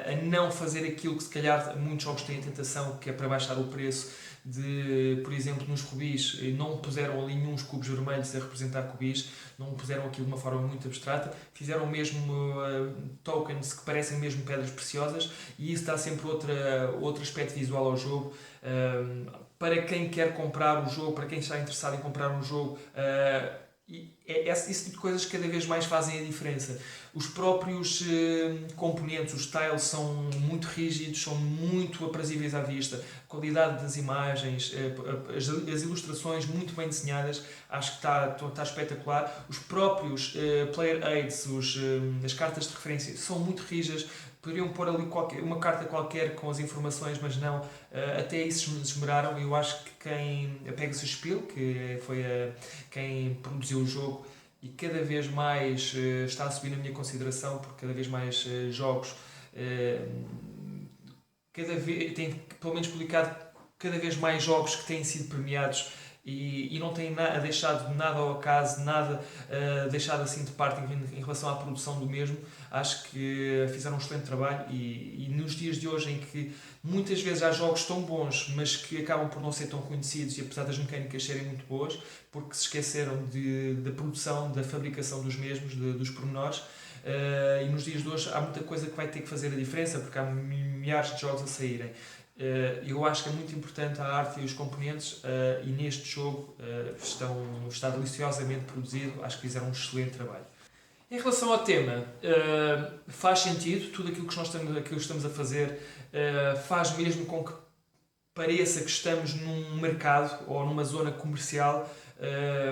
a não fazer aquilo que se calhar muitos jogos têm a tentação, que é para baixar o preço, por exemplo, nos rubis, não puseram ali nenhum cubos vermelhos a representar rubis, não puseram aquilo de uma forma muito abstrata, fizeram mesmo tokens que parecem mesmo pedras preciosas, e isso dá sempre outro aspecto visual ao jogo. Para quem quer comprar o jogo, para quem está interessado em comprar um jogo, esse tipo de coisas cada vez mais fazem a diferença. Os próprios componentes, os tiles, são muito rígidos, são muito aprazíveis à vista. A qualidade das imagens, as ilustrações muito bem desenhadas, acho que está espetacular. Os próprios player aids, as cartas de referência, são muito rijas. Poderiam pôr ali uma carta qualquer com as informações, mas não. Até isso se esmeraram. Eu acho que a Pegasus Spiel, que foi quem produziu o jogo, e cada vez mais está a subir na minha consideração, porque cada vez mais jogos tem pelo menos publicado cada vez mais jogos que têm sido premiados e não têm deixado nada ao acaso, nada deixado assim de parte em relação à produção do mesmo. Acho que fizeram um excelente trabalho e nos dias de hoje em que muitas vezes há jogos tão bons, mas que acabam por não ser tão conhecidos, e apesar das mecânicas serem muito boas, porque se esqueceram da produção, da fabricação dos mesmos, dos pormenores, e nos dias de hoje há muita coisa que vai ter que fazer a diferença, porque há milhares de jogos a saírem. Eu acho que é muito importante a arte e os componentes, e neste jogo está deliciosamente produzido. Acho que fizeram um excelente trabalho. Em relação ao tema, faz sentido, tudo aquilo que estamos a fazer faz mesmo com que pareça que estamos num mercado ou numa zona comercial.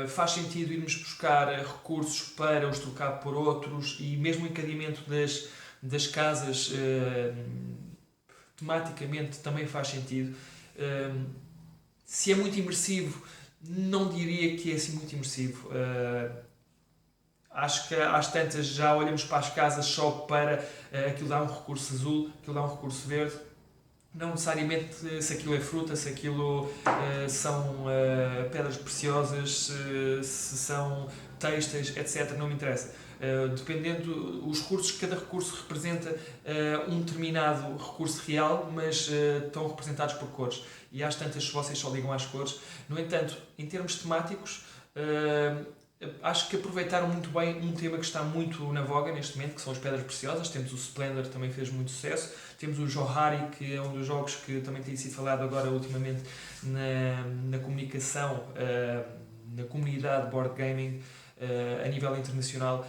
Faz sentido irmos buscar recursos para os trocar por outros, e mesmo o encadeamento das casas tematicamente também faz sentido. Se é muito imersivo, não diria que é assim muito imersivo. Acho que às tantas já olhamos para as casas só para aquilo dá um recurso azul, aquilo dá um recurso verde. Não necessariamente se aquilo é fruta, se aquilo são pedras preciosas, se são têxteis, etc. Não me interessa. Dependendo os recursos, cada recurso representa um determinado recurso real, mas estão representados por cores. E às tantas, se vocês só ligam às cores. No entanto, em termos temáticos, acho que aproveitaram muito bem um tema que está muito na voga neste momento, que são as pedras preciosas. Temos o Splendor, que também fez muito sucesso. Temos o Johari, que é um dos jogos que também tem sido falado agora ultimamente na comunicação, na comunidade board gaming a nível internacional.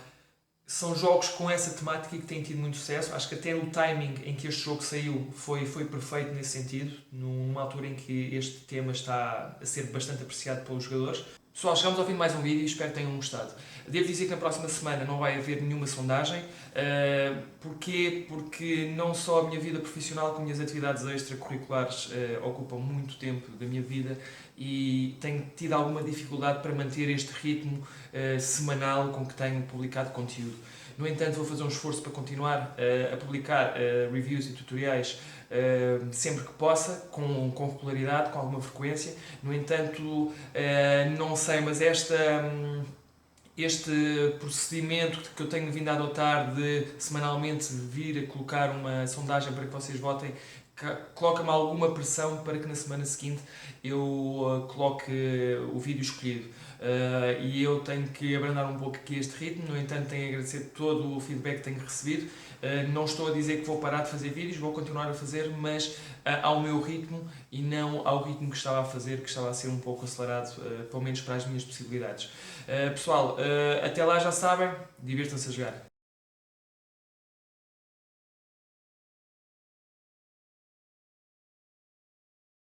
São jogos com essa temática e que têm tido muito sucesso. Acho que até o timing em que este jogo saiu foi perfeito nesse sentido, numa altura em que este tema está a ser bastante apreciado pelos jogadores. Pessoal, chegamos ao fim de mais um vídeo e espero que tenham gostado. Devo dizer que na próxima semana não vai haver nenhuma sondagem. Porquê? Porque não só a minha vida profissional como as atividades extracurriculares ocupam muito tempo da minha vida e tenho tido alguma dificuldade para manter este ritmo semanal com que tenho publicado conteúdo. No entanto, vou fazer um esforço para continuar a publicar reviews e tutoriais sempre que possa, com regularidade, com alguma frequência. No entanto, não sei, mas este procedimento que eu tenho vindo a adotar de semanalmente vir a colocar uma sondagem para que vocês votem coloca-me alguma pressão para que na semana seguinte eu coloque o vídeo escolhido. E eu tenho que abrandar um pouco aqui este ritmo. No entanto, tenho a agradecer todo o feedback que tenho recebido. Não estou a dizer que vou parar de fazer vídeos, vou continuar a fazer, mas ao meu ritmo e não ao ritmo que estava a fazer, que estava a ser um pouco acelerado, pelo menos para as minhas possibilidades. Pessoal, até lá já sabem, divirtam-se a jogar.